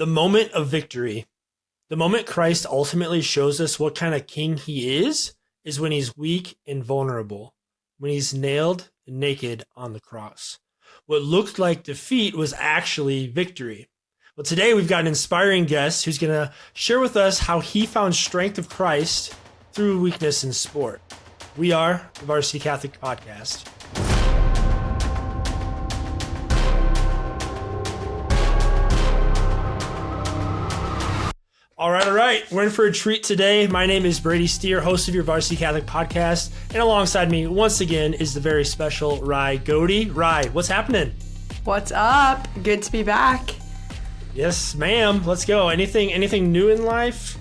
The moment of victory, the moment Christ ultimately shows us what kind of king he is when he's weak and vulnerable, when he's nailed and naked on the cross. What looked like defeat was actually victory. Well, today we've got an inspiring guest who's going to share with us how he found strength of Christ through weakness in sport. We are the Varsity Catholic Podcast. All right. We're in for a treat today. My name is Brady Steer, host of your Varsity Catholic Podcast. And alongside me, once again, is the very special Ry Goody. Ry, what's happening? What's up? Good to be back. Yes, ma'am. Let's go. Anything new in life?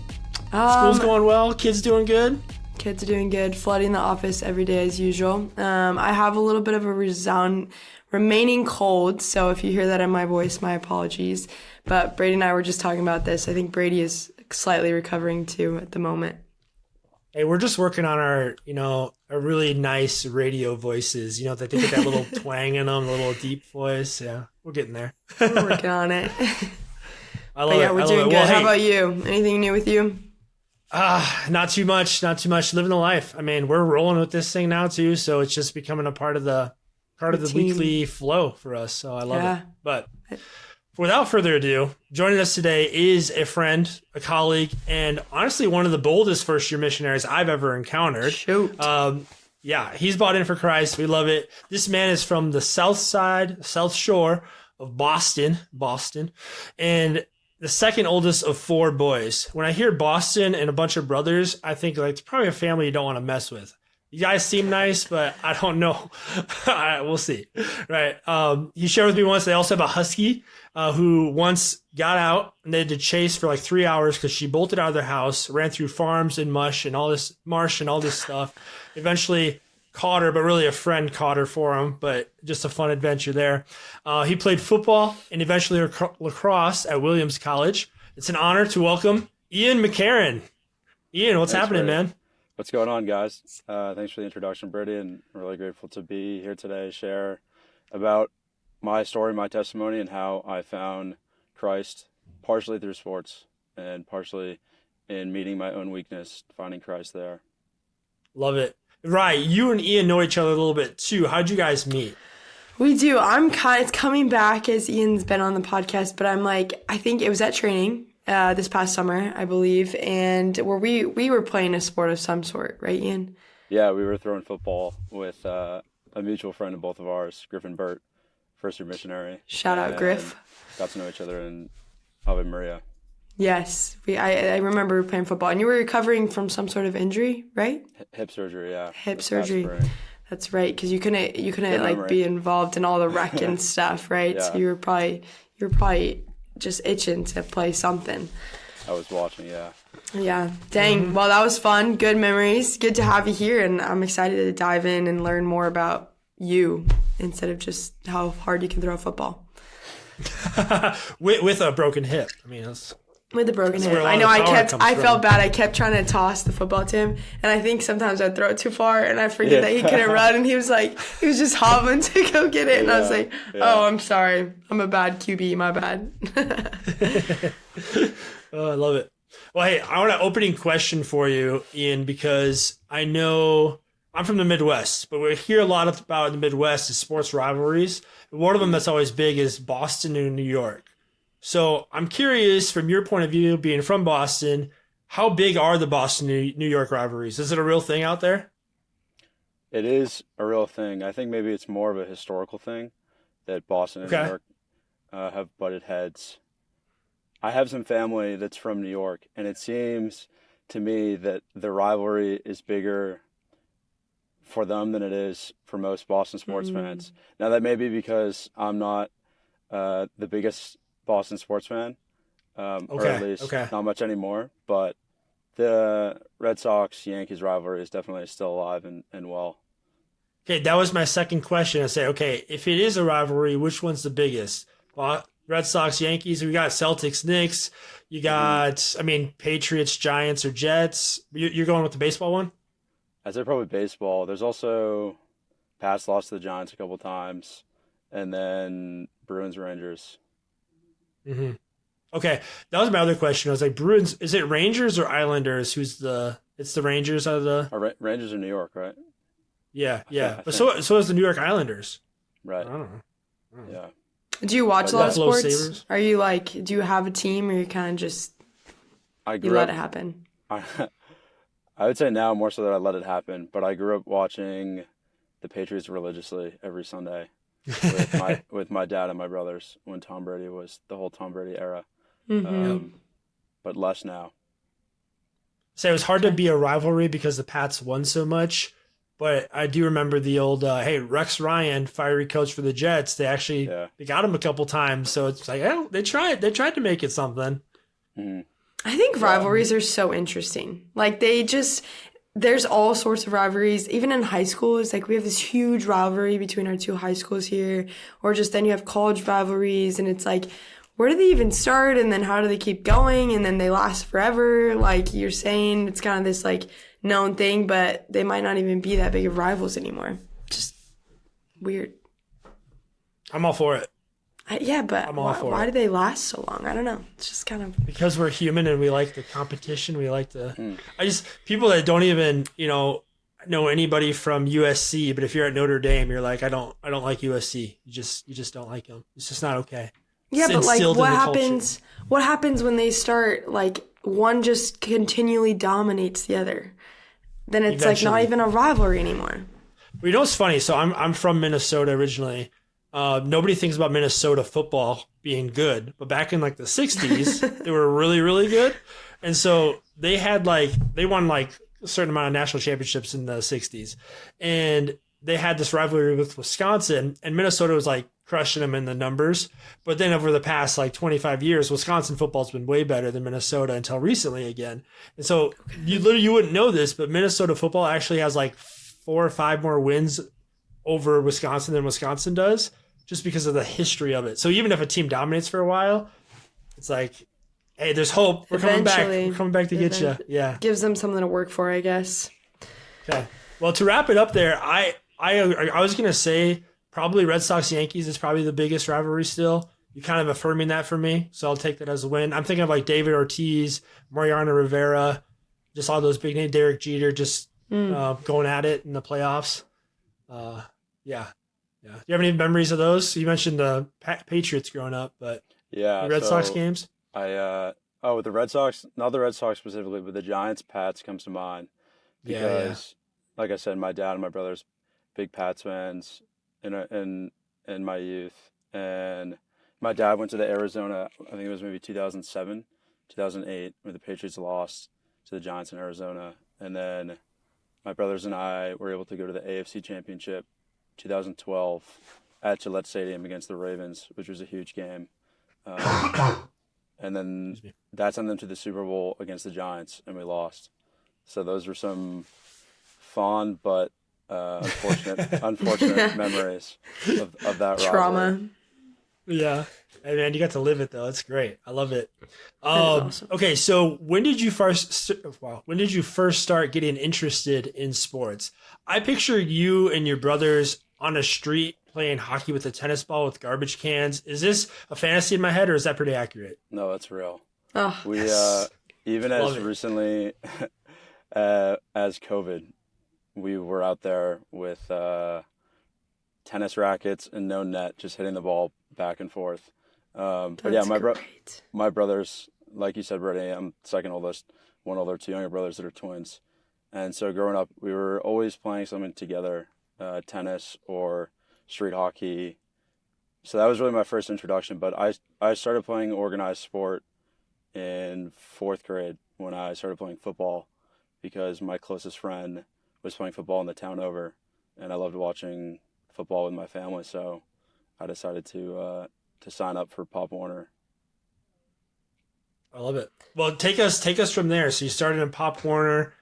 School's going well? Kids doing good? Kids are doing good. Flooding the office every day as usual. I have a little bit of a remaining cold, so if you hear that in my voice, my apologies. But Brady and I were just talking about this. I think Brady is slightly recovering too at the moment. Hey, we're just working on our really nice radio voices. They get that little twang in them, a little deep voice. Yeah, we're getting there. We're working on it. I love it. We're doing good. Well, how about you? Anything new with you? Not too much. Living the life. I mean, we're rolling with this thing now too, so it's just becoming a part of the weekly flow for us. So I love it. But without further ado, joining us today is a friend, a colleague, and honestly one of the boldest first-year missionaries I've ever encountered. Shoot. He's bought in for Christ. We love it. This man is from the South Shore of Boston, and the second oldest of four boys. When I hear Boston and a bunch of brothers, I think it's probably a family you don't want to mess with. You guys seem nice, but I don't know. We'll see. Right. He shared with me once they also have a husky who once got out and they had to chase for like 3 hours because she bolted out of their house, ran through farms and marsh and all this stuff. Eventually caught her, but really a friend caught her for him, but just a fun adventure there. He played football and eventually lacrosse at Williams College. It's an honor to welcome Ian McCarron. Ian, what's happening, man? What's going on, guys? Thanks for the introduction, Brady, and I'm really grateful to be here today, share about my story, my testimony, and how I found Christ partially through sports and partially in meeting my own weakness, finding Christ there. Love it. Right, you and Ian know each other a little bit too. How'd you guys meet? We do. It's coming back as Ian's been on the podcast, but I think it was at training. This past summer, I believe, and where we were playing a sport of some sort, right, Ian? Yeah, we were throwing football with a mutual friend of both of ours, Griffin Burt, first-year missionary. Shout out, Griff. Got to know each other in Ave Maria. Yes, I remember playing football, and you were recovering from some sort of injury, right? Hip surgery, yeah. Hip surgery. That's right, because you couldn't be involved in all the rec and stuff, right? Yeah. So you were probably just itching to play something. I was watching, yeah. Yeah. Dang. Mm-hmm. Well, that was fun. Good memories. Good to have you here, and I'm excited to dive in and learn more about you instead of just how hard you can throw a football. with a broken hip. I mean, with a broken hip. I know. I felt bad. I kept trying to toss the football to him, and I think sometimes I'd throw it too far, and I forget that he couldn't run, and he was just hobbling to go get it, and I was like, oh, I'm sorry. I'm a bad QB. My bad. Oh, I love it. Well, hey, I want an opening question for you, Ian, because I know I'm from the Midwest, but we hear a lot about in the Midwest is sports rivalries. One of them that's always big is Boston and New York. So I'm curious, from your point of view, being from Boston, how big are the Boston-New York rivalries? Is it a real thing out there? It is a real thing. I think maybe it's more of a historical thing that Boston and New York have butted heads. I have some family that's from New York, and it seems to me that the rivalry is bigger for them than it is for most Boston sports fans. Now, that may be because I'm not the biggest Boston sports fan, or at least not much anymore, but the Red Sox-Yankees rivalry is definitely still alive and well. Okay, that was my second question. I say, okay, if it is a rivalry, which one's the biggest? Well, Red Sox, Yankees, we got Celtics, Knicks, you got, Patriots, Giants, or Jets. You're going with the baseball one? I'd say probably baseball. There's also Pats lost to the Giants a couple times, and then Bruins, Rangers. Mm-hmm. Okay, that was my other question. I was like, Bruins, is it Rangers or Islanders? It's the Rangers out of the. Rangers in New York, right? Yeah, I but think. so is the New York Islanders. Right. I don't know. Yeah. Do you watch a lot of Buffalo sports? Sabres? Are you like, do you have a team or you kind of just, I you grew let up. it happen? I, I would say now more so that I let it happen, but I grew up watching the Patriots religiously every Sunday with my dad and my brothers when Tom Brady was the whole Tom Brady era. But less now. So it was hard to be a rivalry because the Pats won so much. But I do remember the old, hey, Rex Ryan, fiery coach for the Jets. They actually they got him a couple times. So it's like, oh, they tried to make it something. Mm-hmm. I think rivalries are so interesting. Like there's all sorts of rivalries. Even in high school, it's like we have this huge rivalry between our two high schools here. Or just then you have college rivalries and it's like, where do they even start? And then how do they keep going? And then they last forever. Like you're saying, it's kind of this like known thing, but they might not even be that big of rivals anymore. Just weird. I'm all for it. Yeah, but why do they last so long? I don't know. It's just kind of because we're human and we like the competition. We like the. People that don't even know anybody from USC, but if you're at Notre Dame, you're like, I don't like USC. You just don't like them. It's just not okay. Yeah, It's but like instilled in what the happens? culture. What happens when they start like one just continually dominates the other? Then it's like not Eventually. even a rivalry anymore. Well, you know what's funny? So I'm from Minnesota originally. Nobody thinks about Minnesota football being good, but back in like the 60s, they were really, really good. And so they won like a certain amount of national championships in the 60s. And they had this rivalry with Wisconsin, and Minnesota was like crushing them in the numbers. But then over the past like 25 years, Wisconsin football's been way better than Minnesota until recently again. And so you wouldn't know this, but Minnesota football actually has like 4 or 5 more wins over Wisconsin than Wisconsin does, just because of the history of it. So even if a team dominates for a while, it's like, hey, there's hope. We're coming back. We're coming back to get you. Yeah. Gives them something to work for, I guess. Okay. Well, to wrap it up there, I was gonna say probably Red Sox Yankees is probably the biggest rivalry still. You're kind of affirming that for me, so I'll take that as a win. I'm thinking of like David Ortiz, Mariano Rivera, just all those big names, Derek Jeter, just going at it in the playoffs. Yeah. Do you have any memories of those? You mentioned the Patriots growing up, but Yeah. the Red Sox games? With the Red Sox, not the Red Sox specifically, but the Giants Pats comes to mind because, like I said, my dad and my brother's big Pats fans in my youth, and my dad went to the Arizona. I think it was maybe 2007, 2008, when the Patriots lost to the Giants in Arizona, and then my brothers and I were able to go to the AFC Championship 2012 at Gillette Stadium against the Ravens, which was a huge game. And then that sent them to the Super Bowl against the Giants, and we lost. So those were some fond but unfortunate memories of that Trauma. rivalry. Yeah. Hey man, you got to live it though. That's great. I love it. Awesome. Okay, so when did you first start getting interested in sports? I picture you and your brothers on a street playing hockey with a tennis ball with garbage cans. Is this a fantasy in my head, or is that pretty accurate? No, that's real. Oh, We even Love as it. recently as COVID, we were out there with tennis rackets and no net, just hitting the ball back and forth. But yeah, that's my great. my brothers, like you said, Brady, I'm second oldest, one older, 2 younger brothers that are twins. And so growing up, we were always playing something together, tennis or street hockey. So that was really my first introduction. But I started playing organized sport in 4th grade when I started playing football because my closest friend was playing football in the town over, and I loved watching football with my family. So I decided to sign up for Pop Warner. I love it. Well, take us from there. So you started in Pop Warner.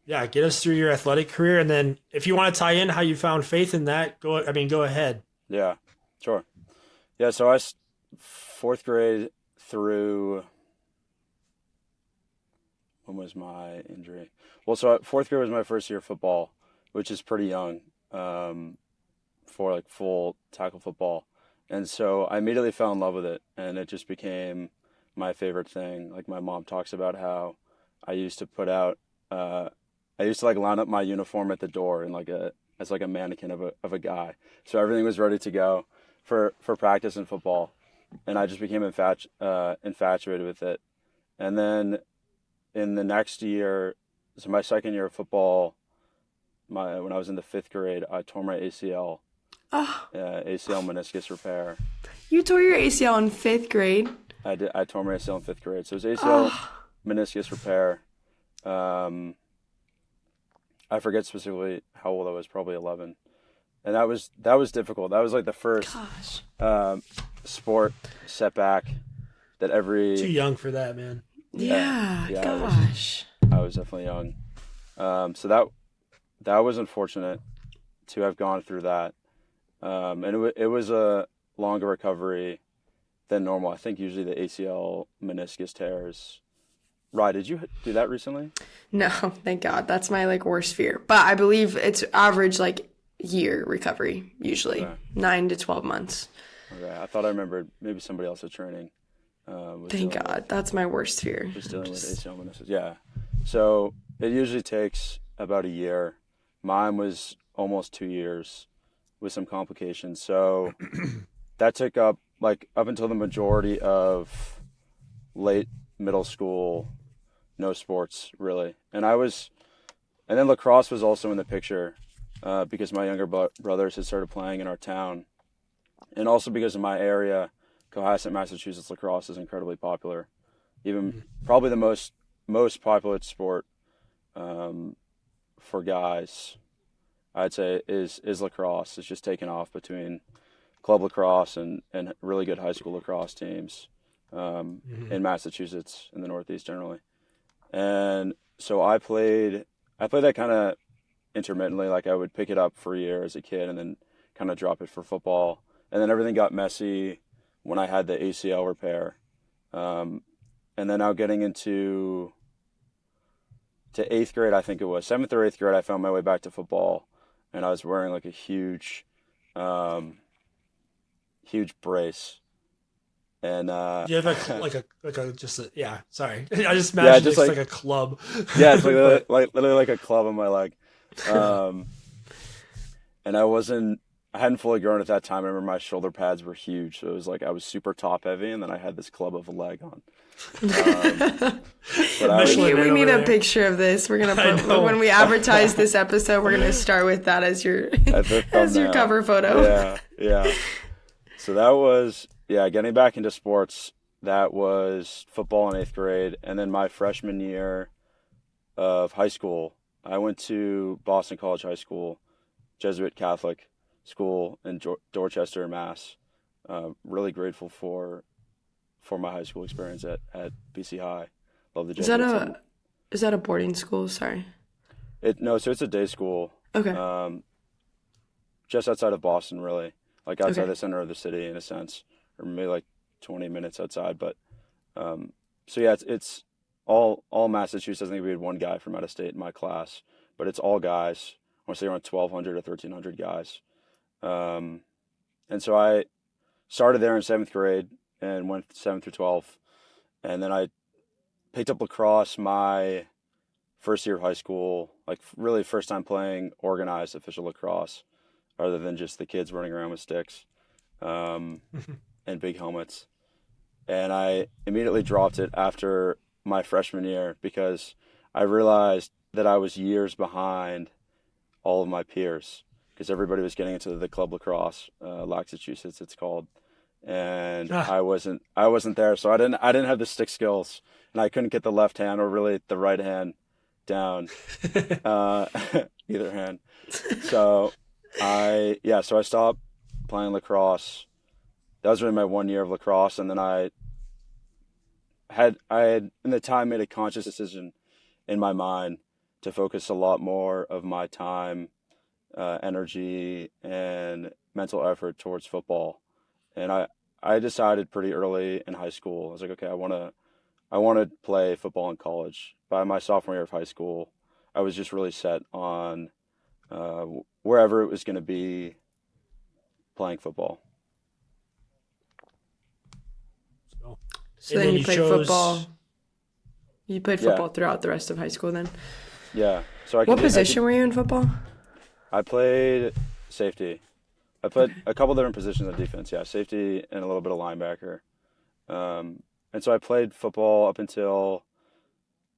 Yeah, get us through your athletic career, and then if you want to tie in how you found faith in that, go ahead. Yeah, sure. Yeah, so 4th grade through, when was my injury? Well, so 4th grade was my first year of football, which is pretty young for like full tackle football. And so I immediately fell in love with it, and it just became my favorite thing. Like my mom talks about how I used to put out, I used to like line up my uniform at the door and as a mannequin of a guy. So everything was ready to go for practice and football. And I just became infatuated with it. And then in the next year, so my second year of football, when I was in the 5th grade, I tore my ACL. Oh, ACL meniscus repair. you tore your ACL in 5th grade? I did. I tore my ACL in 5th grade. So it was ACL meniscus repair. I forget specifically how old I was, probably 11. And that was difficult. That was like the first sport setback that every... Too young for that, man. Yeah gosh. I was definitely young. So that was unfortunate to have gone through that. And it was a longer recovery than normal. I think usually the ACL meniscus tears. Ry, did you do that recently? No, thank God. That's my like worst fear. But I believe it's average like year recovery, usually 9 to 12 months. Okay, I thought I remembered maybe somebody else at training. Thank God. That's my worst fear. Just dealing with ACL meniscus. Yeah. So it usually takes about a year. Mine was almost 2 years with some complications. So that took up until the majority of late middle school, no sports really. And then lacrosse was also in the picture because my younger brothers had started playing in our town. And also because of my area, Cohasset, Massachusetts, lacrosse is incredibly popular. Even probably the most popular sport for guys, I'd say, is lacrosse. It's just taken off between club lacrosse and really good high school lacrosse teams in Massachusetts, in the Northeast generally. And so I played that kind of intermittently. Like I would pick it up for a year as a kid and then kind of drop it for football. And then everything got messy when I had the ACL repair. And then now getting into 8th grade, I think it was 7th or 8th grade, I found my way back to football, and I was wearing like a huge brace. And you have like a sorry. I just imagined it's like a club. Yeah, it's literally like a club on my leg. And I hadn't fully grown at that time. I remember my shoulder pads were huge, so it was like I was super top heavy, and then I had this club of a leg on. We need a picture of this. We're gonna put, when we advertise this episode, we're gonna start with that as your cover photo. Yeah. So that was getting back into sports. That was football in 8th grade, and then my freshman year of high school, I went to Boston College High School, Jesuit Catholic school in Dorchester, Mass. Really grateful for my high school experience at BC High. Love the Jesuits. Is that a boarding school? Sorry. So it's a day school. Okay. Just outside of Boston, really, like outside the center of the city in a sense, or maybe like 20 minutes outside. But it's all Massachusetts. I think we had one guy from out of state in my class, but it's all guys. I want to say around 1,200 or 1,300 guys. And so I started there in 7th grade and went 7th through 12th. And then I picked up lacrosse my first year of high school, like really first time playing organized official lacrosse, other than just the kids running around with sticks and big helmets. And I immediately dropped it after my freshman year because I realized that I was years behind all of my peers because everybody was getting into the club lacrosse, Massachusetts it's called, and I wasn't there, so I didn't have the stick skills, and I couldn't get the left hand or really the right hand down, either hand. So I stopped playing lacrosse. That was really my 1 year of lacrosse, and then I had in the time made a conscious decision in my mind to focus a lot more of my time, energy, and mental effort towards football. And I decided pretty early in high school, I was like, okay, I want to play football in college. By my sophomore year of high school, I was just really set on wherever it was going to be playing football. So then you played football. You played football throughout the rest of high school then? Yeah. So what position were you in football? I played safety. I played a couple different positions on defense. Yeah, safety and a little bit of linebacker. And so I played football up until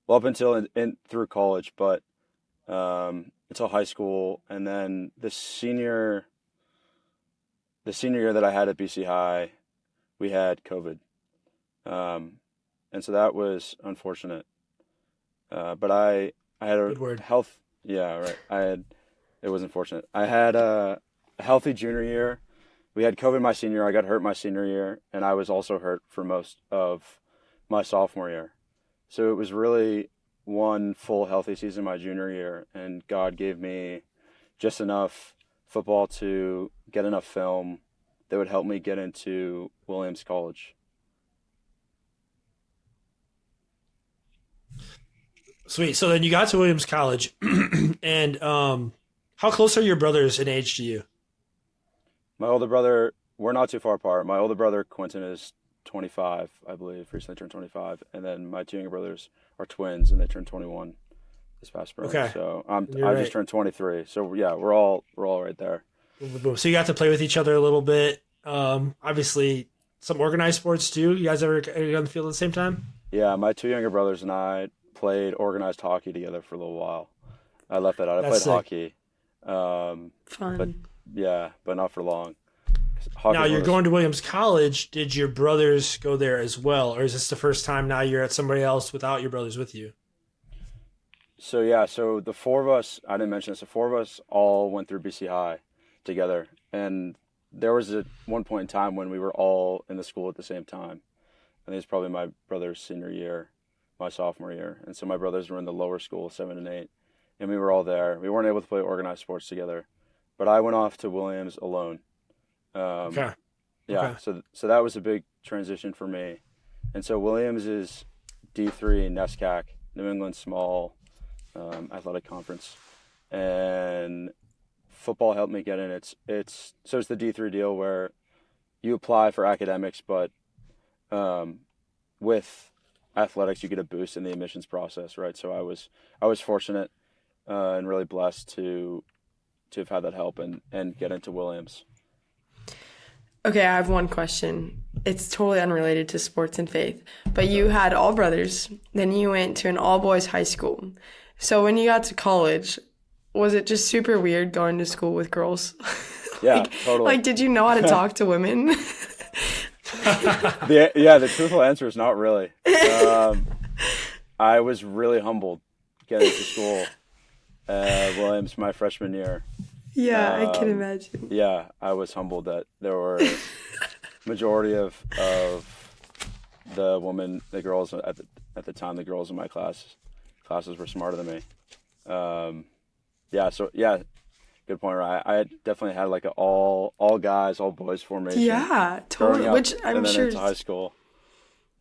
through college, but until high school, and then the senior year that I had at BC High, we had COVID, and so that was unfortunate. But I had a health. Yeah, right. It was unfortunate. I had a healthy junior year. We had COVID my senior year. I got hurt my senior year, and I was also hurt for most of my sophomore year. So it was really one full healthy season my junior year, and God gave me just enough football to get enough film that would help me get into Williams College. Sweet. So then you got to Williams College, and how close are your brothers in age to you? My older brother, we're not too far apart. My older brother, Quentin, is 25, I believe, recently turned 25. And then my two younger brothers are twins, and they turned 21 this past spring. Okay. So I just turned 23. So, yeah, we're all right there. So you got to play with each other a little bit. Obviously, some organized sports, too. You guys ever on the field at the same time? Yeah, my two younger brothers and I played organized hockey together for a little while. I left that out. I played hockey. Fun. But not for long. Now you're going to Williams College. Did your brothers go there as well, or is this the first time now you're at somebody else without your brothers with you? So the four of us, I didn't mention this, the four of us all went through BC High together, and there was one point in time when we were all in the school at the same time. I think it's probably my brother's senior year, my sophomore year, and so my brothers were in the lower school, 7 and 8, and we were all there. We weren't able to play organized sports together, but I went off to Williams alone. Okay. Yeah. Okay. So that was a big transition for me, and so Williams is D3 NESCAC, New England Small Athletic Conference, and football helped me get in. It's the D3 deal where you apply for academics, but with athletics you get a boost in the admissions process, right? So I was fortunate and really blessed to have had that help and get into Williams. Okay, I have one question. It's totally unrelated to sports and faith, but you had all brothers, then you went to an all-boys high school. So when you got to college, was it just super weird going to school with girls? Yeah, totally. Like, did you know how to talk to women? The truthful answer is not really. I was really humbled getting to school at Williams my freshman year. Yeah, I can imagine. Yeah, I was humbled that there were majority of the girls at the time, the girls in my classes were smarter than me. Good point. Right, I definitely had like an all guys, all boys formation. Yeah, totally. Which I'm sure into high school.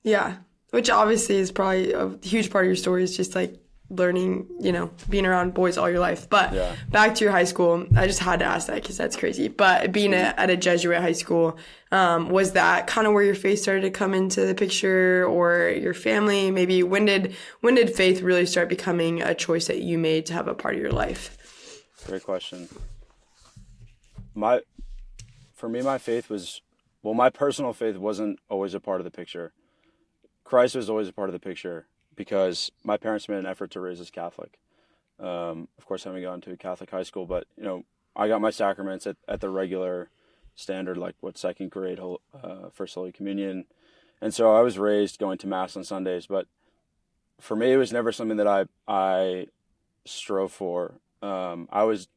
Yeah, which obviously is probably a huge part of your story. Is just like learning, being around boys all your life. But back to your high school, I just had to ask that because that's crazy. But being at a Jesuit high school, was that kind of where your faith started to come into the picture, or your family? Maybe when did faith really start becoming a choice that you made to have a part of your life? Great question. My personal faith wasn't always a part of the picture. Christ was always a part of the picture, because my parents made an effort to raise us Catholic. Of course, having gone to a Catholic high school, but I got my sacraments at the regular standard, like second grade, First Holy Communion, and so I was raised going to Mass on Sundays. But for me, it was never something that I strove for. I was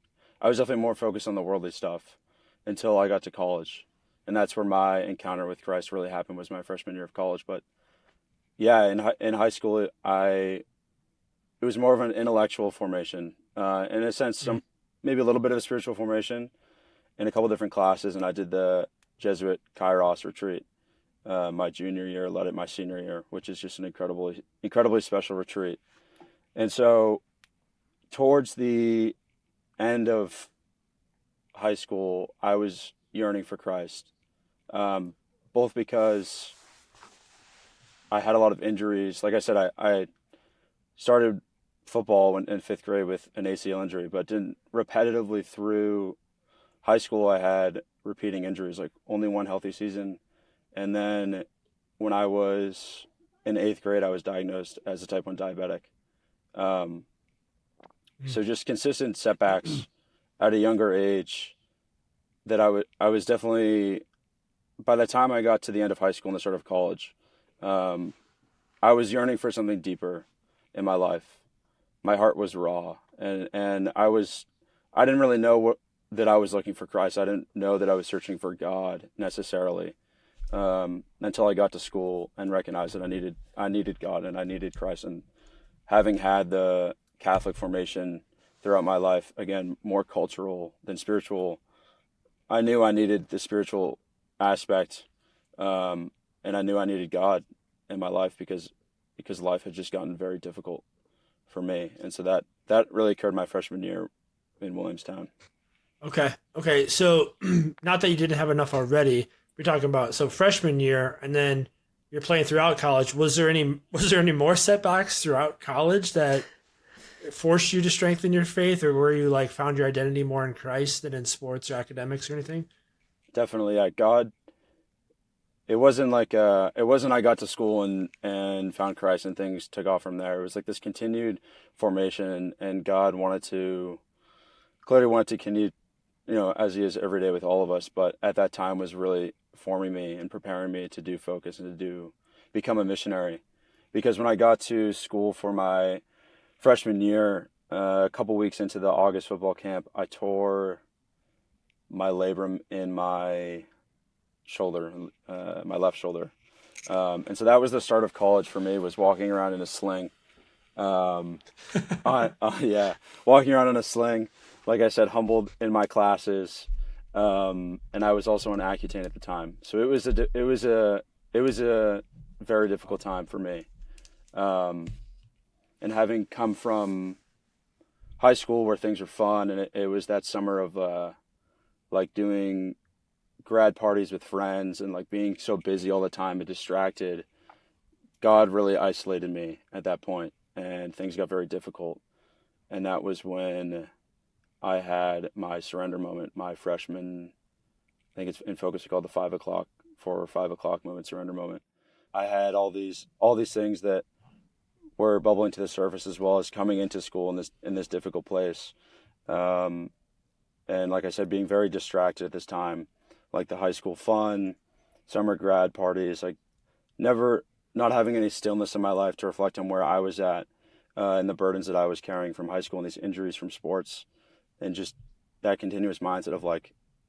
definitely more focused on the worldly stuff until I got to college, and that's where my encounter with Christ really happened. Was my freshman year of college, but. Yeah, in high school, it was more of an intellectual formation, in a sense, maybe a little bit of a spiritual formation, in a couple different classes, and I did the Jesuit Kairos retreat my junior year, led it my senior year, which is just an incredibly special retreat. And so, towards the end of high school, I was yearning for Christ, both because I had a lot of injuries. Like I said, I started football in fifth grade with an ACL injury, but didn't repetitively through high school. I had repeating injuries, like only one healthy season. And then when I was in eighth grade, I was diagnosed as a type 1 diabetic. So just consistent setbacks at a younger age that I was definitely, by the time I got to the end of high school and the start of college, I was yearning for something deeper in my life. My heart was raw, and I didn't really know that I was looking for Christ. I didn't know that I was searching for God necessarily, until I got to school and recognized that I needed God and I needed Christ. And having had the Catholic formation throughout my life, again, more cultural than spiritual, I knew I needed the spiritual aspect, and I knew I needed God in my life because life had just gotten very difficult for me. And so that really occurred my freshman year in Williamstown. Okay. So not that you didn't have enough already. We're talking about freshman year, and then you're playing throughout college. Was there any more setbacks throughout college that forced you to strengthen your faith, or where you found your identity more in Christ than in sports or academics or anything? Definitely, yeah. God, it wasn't I got to school and found Christ and things took off from there. It was like this continued formation, and God clearly wanted to continue, as he is every day with all of us, but at that time was really forming me and preparing me to do focus and to become a missionary. Because when I got to school for my freshman year, a couple weeks into the August football camp, I tore my labrum in my shoulder, my left shoulder. And so that was the start of college for me, was walking around in a sling. Walking around in a sling. Like I said, humbled in my classes. And I was also an Accutane at the time. So it was a very difficult time for me. And having come from high school where things were fun, and it was that summer of doing grad parties with friends and being so busy all the time and distracted, God really isolated me at that point, and things got very difficult. And that was when I had my surrender moment, my freshman, I think it's in Focus called the 5 o'clock moment, surrender moment. I had all these things that were bubbling to the surface, as well as coming into school in this difficult place. And like I said, being very distracted at this time, the high school fun, summer grad parties, never not having any stillness in my life to reflect on where I was at, and the burdens that I was carrying from high school and these injuries from sports, and just that continuous mindset of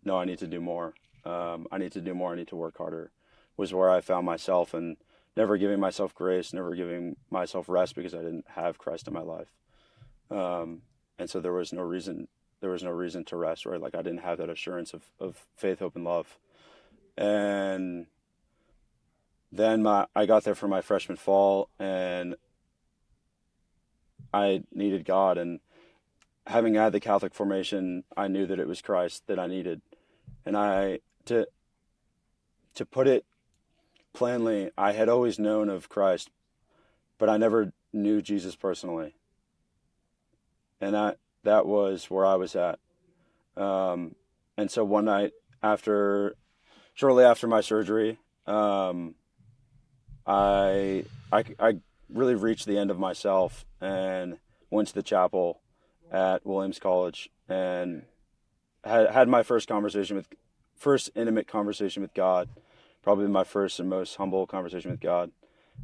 no, I need to do more. I need to do more. I need to work harder, was where I found myself, and never giving myself grace, never giving myself rest because I didn't have Christ in my life. And so there was no reason to rest, right? I didn't have that assurance of faith, hope, and love. And then I got there for my freshman fall, and I needed God. And having had the Catholic formation, I knew that it was Christ that I needed. And to put it plainly, I had always known of Christ, but I never knew Jesus personally. And that was where I was at. And so one night shortly after my surgery, I really reached the end of myself and went to the chapel at Williams College and had my first intimate conversation with God, probably my first and most humble conversation with God,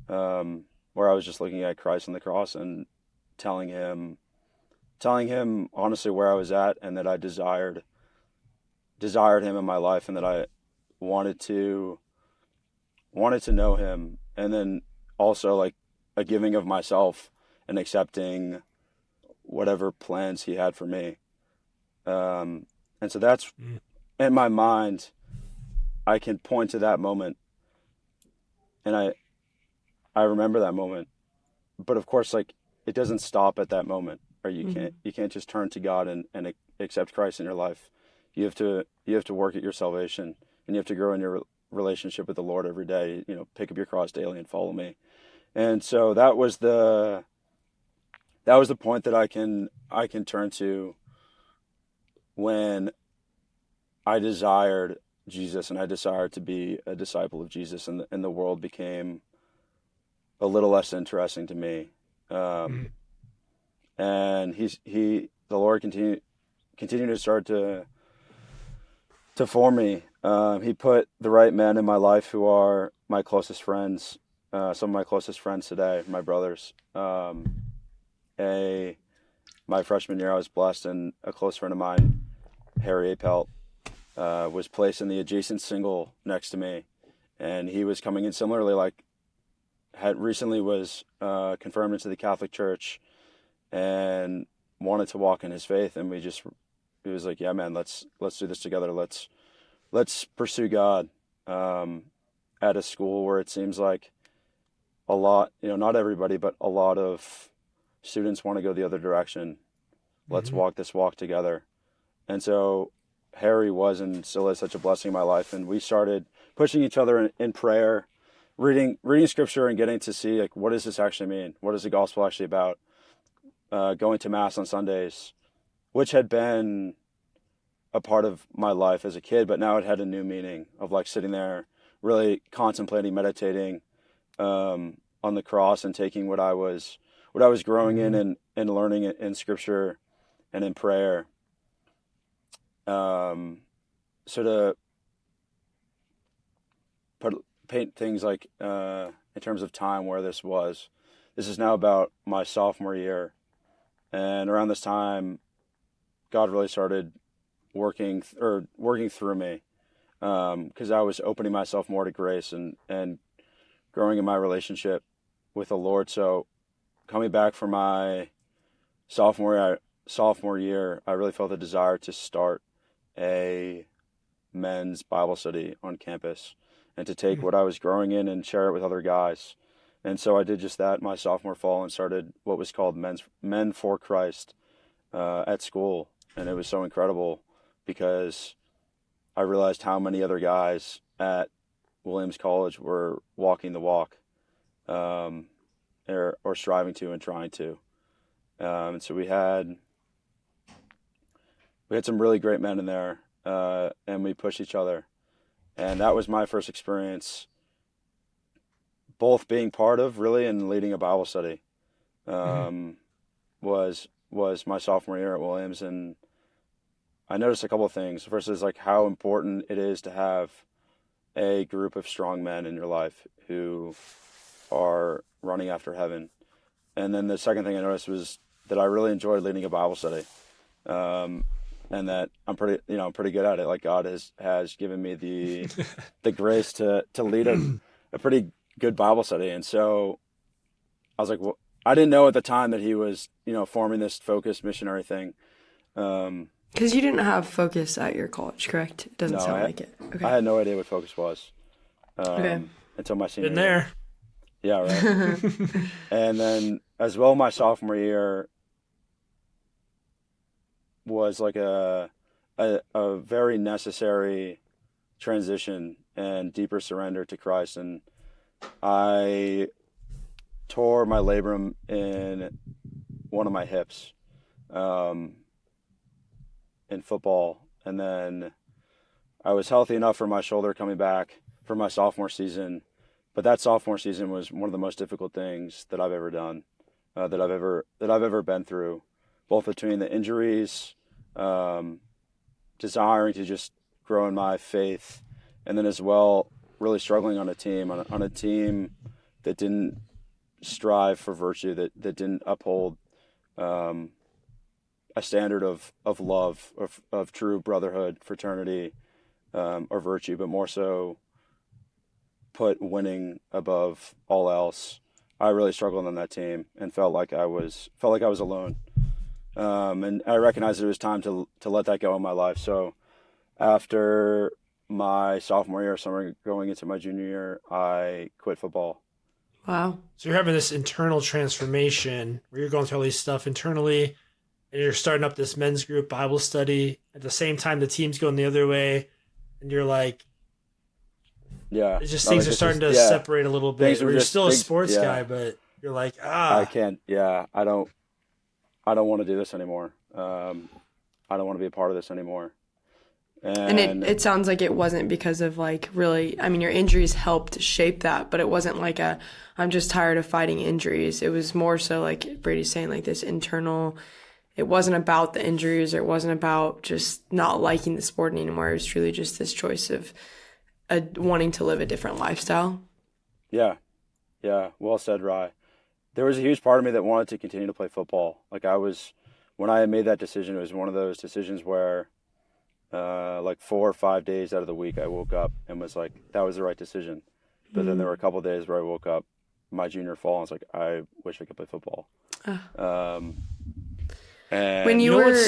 where I was just looking at Christ on the cross and telling him honestly where I was at, and that I desired him in my life, and that I wanted to know him, and then also a giving of myself and accepting whatever plans he had for me. And so that's in my mind, I can point to that moment, and I remember that moment. But of course, it doesn't stop at that moment. Or you can't just turn to God and accept Christ in your life. You have to work at your salvation, and you have to grow in your relationship with the Lord every day. Pick up your cross daily and follow me. And so that was the point that I can turn to when I desired Jesus and I desired to be a disciple of Jesus, and the world became a little less interesting to me. And the Lord continued to start to form me. He put the right men in my life who are my closest friends, some of my closest friends today, my brothers. My freshman year, I was blessed, and a close friend of mine, Harry Apelt, was placed in the adjacent single next to me, and he was coming in similarly, recently was confirmed into the Catholic Church, and wanted to walk in his faith. And he was like, yeah, man, let's do this together. Let's pursue God at a school where it seems like a lot, not everybody, but a lot of students want to go the other direction. Let's walk this walk together. And so Harry was and still is such a blessing in my life. And we started pushing each other in prayer, reading scripture and getting to see, what does this actually mean? What is the gospel actually about? Going to mass on Sundays, which had been a part of my life as a kid, but now it had a new meaning of sitting there, really contemplating, meditating on the cross, and taking what I was growing in and learning it in scripture and in prayer. So to paint things in terms of time where this is now about my sophomore year. And around this time, God really started working through me, because I was opening myself more to grace and growing in my relationship with the Lord. So coming back from my sophomore year, I really felt a desire to start a men's Bible study on campus and to take what I was growing in and share it with other guys. And so I did just that my sophomore fall and started what was called Men for Christ at school. And it was so incredible because I realized how many other guys at Williams College were walking the walk, or striving to and trying to. And so we had some really great men in there, and we pushed each other. And that was my first experience, both being part of really and leading a Bible study, was my sophomore year at Williams. And I noticed a couple of things. First is how important it is to have a group of strong men in your life who are running after heaven. And then the second thing I noticed was that I really enjoyed leading a Bible study, and that I'm pretty good at it. God has given me the grace to lead a pretty good Bible study. And so I was like, well, I didn't know at the time that he was, forming this focused missionary thing. Because you didn't have Focus at your college, correct? It doesn't sound like it. Okay. I had no idea what Focus was until my senior year. There. Yeah, right. And then as well, my sophomore year was a very necessary transition and deeper surrender to Christ. And I tore my labrum in one of my hips in football. And then I was healthy enough for my shoulder coming back for my sophomore season. But that sophomore season was one of the most difficult things that I've ever done, that I've ever been through, both between the injuries, desiring to just grow in my faith, and then as well really struggling on a team that didn't strive for virtue, that didn't uphold a standard of love, of true brotherhood, fraternity, or virtue, but more so put winning above all else. I really struggled on that team and felt like I was alone. And I recognized it was time to let that go in my life. So after my sophomore year, summer going into my junior year, I quit football. Wow. So you're having this internal transformation where you're going through all these stuff internally, and you're starting up this men's group Bible study. At the same time, the team's going the other way, and you're like, Yeah. It's just things are starting to separate a little bit. You're still a sports guy, but you're like, I can't. Yeah, I don't want to do this anymore. I don't want to be a part of this anymore. And it sounds like it wasn't because of like really, I mean, your injuries helped shape that, but it wasn't like I'm just tired of fighting injuries. It was more so like Brady's saying, like this internal, it wasn't about the injuries, or it wasn't about just not liking the sport anymore. It was truly just this choice of wanting to live a different lifestyle. Yeah. Yeah. Well said, Ry. There was a huge part of me that wanted to continue to play football. Like when I made that decision, it was one of those decisions where like 4 or 5 days out of the week, I woke up and was like, that was the right decision. But then there were a couple of days where I woke up my junior fall and was like, I wish I could play football. And when you were,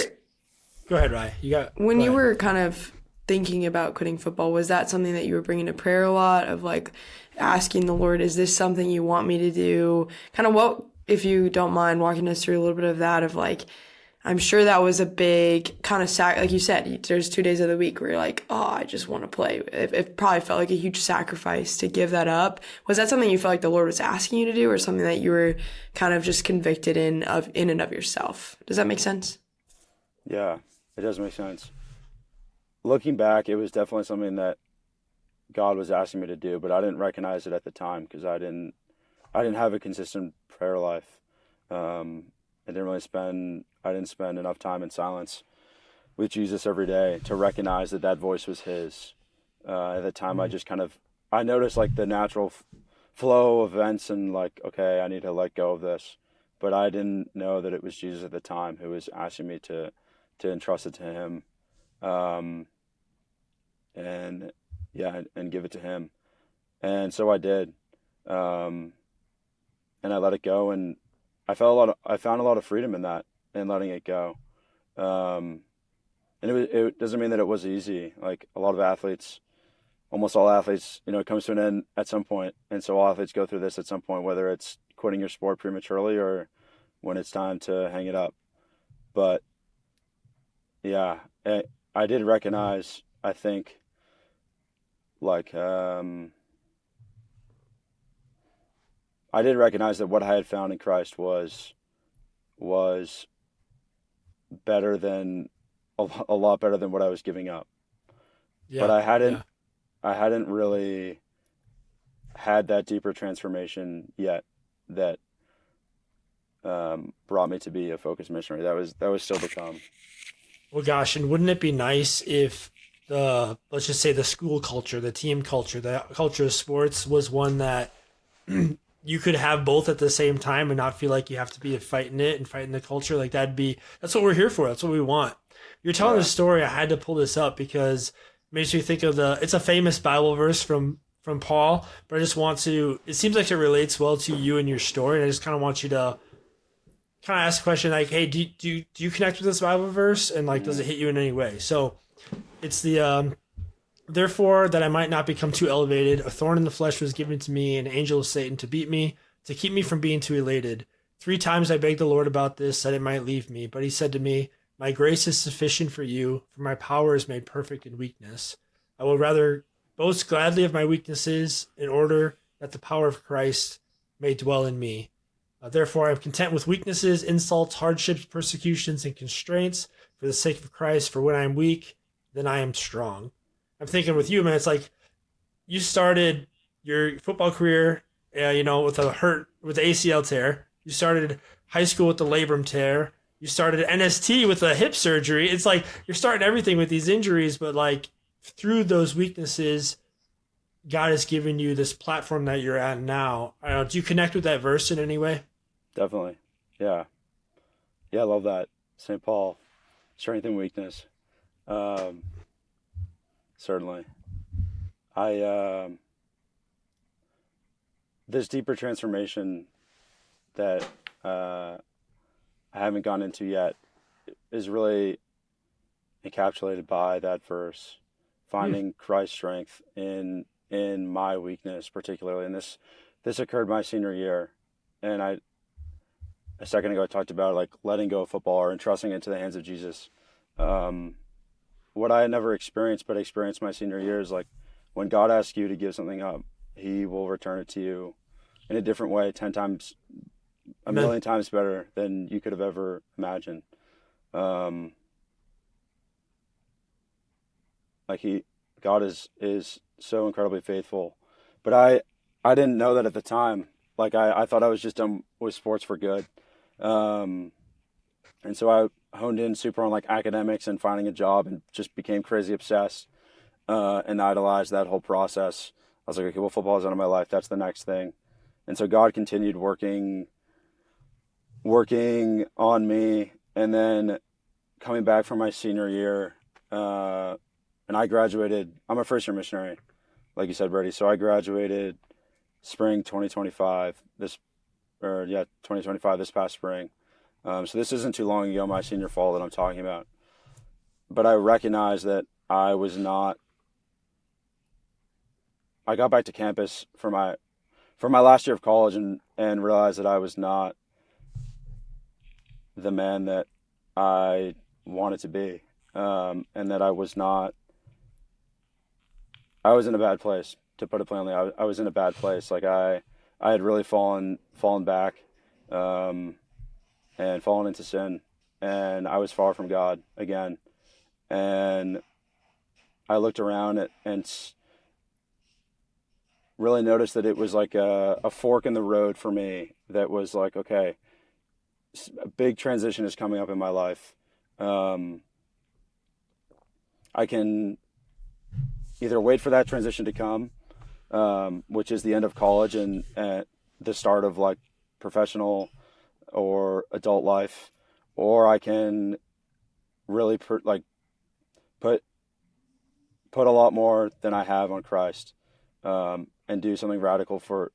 go ahead, Ry. When you were kind of thinking about quitting football, was that something that you were bringing to prayer a lot, of like asking the Lord, is this something you want me to do? Kind of what, if you don't mind walking us through a little bit of that, of like, I'm sure that was a big kind of like you said, there's 2 days of the week where you're like, oh, I just want to play. It probably felt like a huge sacrifice to give that up. Was that something you felt like the Lord was asking you to do, or something that you were kind of just convicted in and of yourself? Does that make sense? Yeah, it does make sense. Looking back, it was definitely something that God was asking me to do, but I didn't recognize it at the time because I didn't have a consistent prayer life. I didn't spend enough time in silence with Jesus every day to recognize that voice was his. At the time, I noticed like the natural flow of events and like, okay, I need to let go of this. But I didn't know that it was Jesus at the time who was asking me to entrust it to him. And give it to him. And so I did. And I let it go, and I found a lot of freedom in that and letting it go. And it doesn't mean that it was easy. Like a lot of athletes, almost all athletes, it comes to an end at some point. And so all athletes go through this at some point, whether it's quitting your sport prematurely or when it's time to hang it up. But yeah, I did recognize, I think, like, I did recognize that what I had found in Christ was better than a lot better than what I was giving up. Yeah, but I hadn't really had that deeper transformation yet that brought me to be a focused missionary. That was still to come. Well, gosh, and wouldn't it be nice if let's just say the school culture, the team culture, the culture of sports was one that you could have both at the same time and not feel like you have to be fighting it and fighting the culture. Like that's what we're here for. That's what we want. You're telling the story. I had to pull this up because it makes me think of it's a famous Bible verse from Paul, but I just want to, it seems like it relates well to you and your story. And I just kind of want you to kind of ask a question like, hey, do you connect with this Bible verse? And like, does it hit you in any way? So it's the, therefore, that I might not become too elevated, a thorn in the flesh was given to me, an angel of Satan to beat me, to keep me from being too elated. 3 times I begged the Lord about this, that it might leave me. But he said to me, my grace is sufficient for you, for my power is made perfect in weakness. I will rather boast gladly of my weaknesses, in order that the power of Christ may dwell in me. Therefore, I am content with weaknesses, insults, hardships, persecutions, and constraints for the sake of Christ. For when I am weak, then I am strong. I'm thinking with you, man, it's like you started your football career, with with the ACL tear. You started high school with the labrum tear. You started NST with a hip surgery. It's like you're starting everything with these injuries, but like through those weaknesses, God has given you this platform that you're at now. I don't know, do you connect with that verse in any way? Definitely. Yeah. Yeah, I love that. St. Paul, strength and weakness. Certainly. This deeper transformation that I haven't gone into yet is really encapsulated by that verse, finding Christ's strength in my weakness particularly. And this occurred my senior year. And a second ago I talked about like letting go of football or entrusting it to the hands of Jesus. What I had never experienced, but experienced my senior year is like when God asks you to give something up, he will return it to you in a different way, 10 times, a million times better than you could have ever imagined. God is so incredibly faithful, but I didn't know that at the time. Like I thought I was just done with sports for good. And so I honed in super on like academics and finding a job and just became crazy obsessed, and idolized that whole process. I was like, okay, well, football is out of my life. That's the next thing. And so God continued working on me. And then coming back from my senior year, and I graduated, I'm a first year missionary, like you said, Brady. So I graduated spring 2025, 2025, this past spring. So this isn't too long ago, my senior fall that I'm talking about. But I recognized that I got back to campus for my last year of college and realized that I was not the man that I wanted to be. And that I was in a bad place, to put it plainly. I was in a bad place. Like I had really fallen back, and fallen into sin, and I was far from God again. And I looked around and really noticed that it was like a fork in the road for me that was like, okay, a big transition is coming up in my life. I can either wait for that transition to come, which is the end of college and the start of like professional or adult life, or I can really put a lot more than I have on Christ, and do something radical for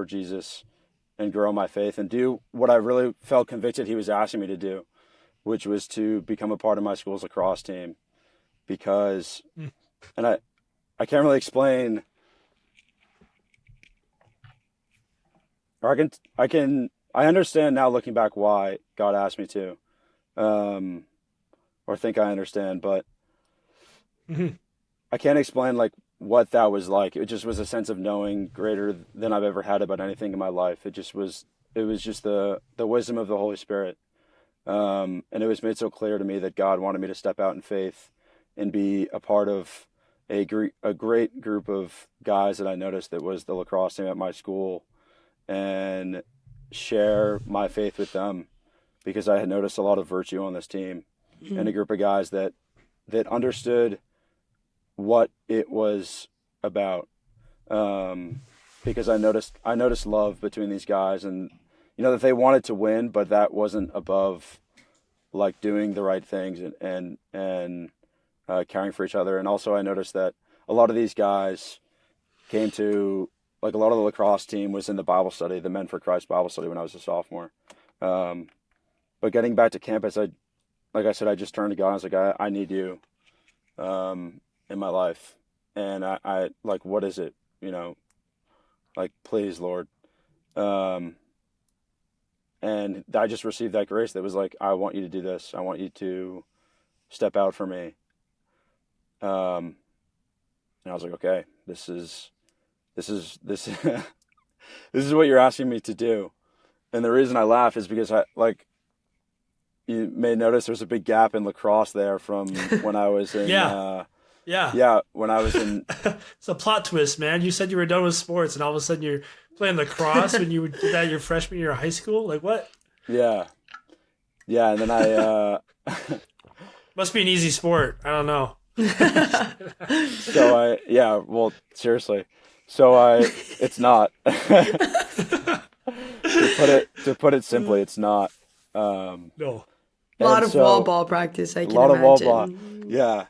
Jesus and grow my faith and do what I really felt convicted he was asking me to do, which was to become a part of my school's lacrosse team. Because, and I can't really explain, or I understand now looking back why God asked me to, or think I understand, but I can't explain like what that was like. It just was a sense of knowing greater than I've ever had about anything in my life. It was just the wisdom of the Holy Spirit. And it was made so clear to me that God wanted me to step out in faith and be a part of a great group of guys that I noticed that was the lacrosse team at my school, and share my faith with them, because I had noticed a lot of virtue on this team, and a group of guys that understood what it was about. Because I noticed love between these guys, and that they wanted to win, but that wasn't above like doing the right things and caring for each other. And also I noticed that a lot of these guys came to, like, a lot of the lacrosse team was in the Bible study, the Men for Christ Bible study, when I was a sophomore. But getting back to campus, I just turned to God and I was like, I need you in my life. And I like, what is it? Like, please, Lord. And I just received that grace that was like, I want you to do this. I want you to step out for me. And I was like, okay, this is this is what you're asking me to do. And the reason I laugh is because you may notice there's a big gap in lacrosse there from when I was in, when I was in. It's a plot twist, man. You said you were done with sports, and all of a sudden you're playing lacrosse when you did that your freshman year of high school. Like, what? Yeah. And then I must be an easy sport. I don't know. Seriously. It's not. To put it simply, it's not. No. A lot of wall ball practice, I can imagine. A lot of wall ball. Yeah.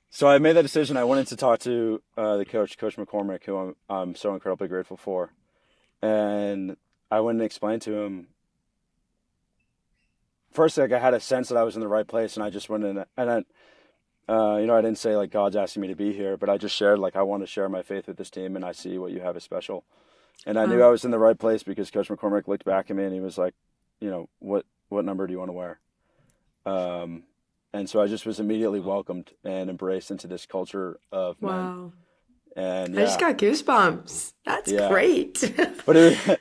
So I made that decision. I went in to talk to the Coach McCormick, who I'm so incredibly grateful for. And I went and explained to him. First, I had a sense that I was in the right place, and I just went in, and I didn't say like God's asking me to be here, but I just shared like I want to share my faith with this team, and I see what you have is special. And I knew I was in the right place because Coach McCormick looked back at me and he was like, what number do you want to wear? And so I just was immediately welcomed and embraced into this culture of men. And I just got goosebumps. That's great. But it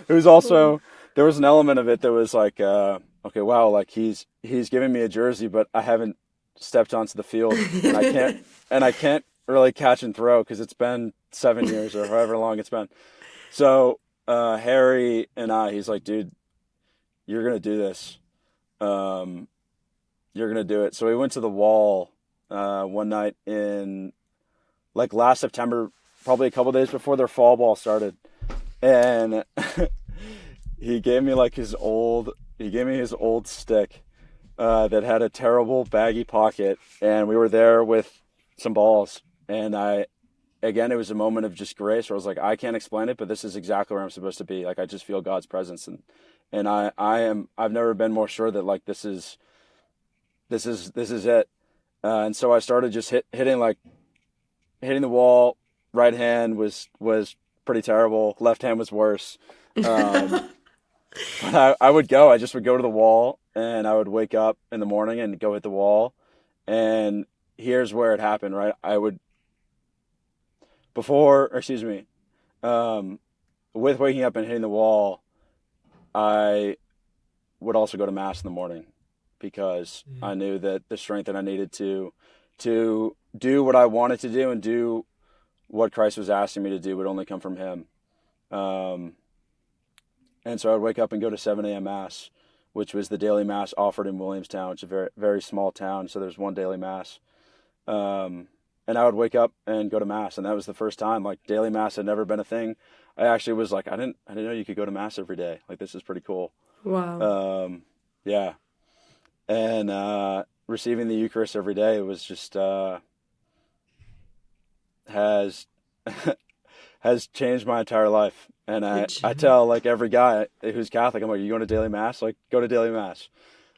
was also, there was an element of it that was like, okay, wow, like he's giving me a jersey, but I haven't stepped onto the field, and I can't really catch and throw because it's been 7 years or however long it's been. So Harry and he's like, dude, you're gonna do this. You're gonna do it. So we went to the wall one night in like last September, probably a couple days before their fall ball started, and he gave me his old stick that had a terrible baggy pocket, and we were there with some balls, and it was a moment of just grace where I was like, I can't explain it, but this is exactly where I'm supposed to be. Like, I just feel God's presence, and I've never been more sure that like this is it. And so I started just hitting the wall. Right hand was pretty terrible. Left hand was worse. But I just would go to the wall, and I would wake up in the morning and go hit the wall. And here's where it happened, right? With waking up and hitting the wall, I would also go to mass in the morning, because I knew that the strength that I needed to do what I wanted to do and do what Christ was asking me to do would only come from him. And so I would wake up and go to 7 a.m. mass, which was the daily mass offered in Williamstown, which is a very, very small town. So there's one daily mass. And I would wake up and go to mass. And that was the first time, like, daily mass had never been a thing. I actually was like, I didn't know you could go to mass every day. Like, this is pretty cool. Wow. Yeah. And receiving the Eucharist every day was just has changed my entire life. And I tell like every guy who's Catholic, I'm like, you going to daily mass? Like, go to daily mass.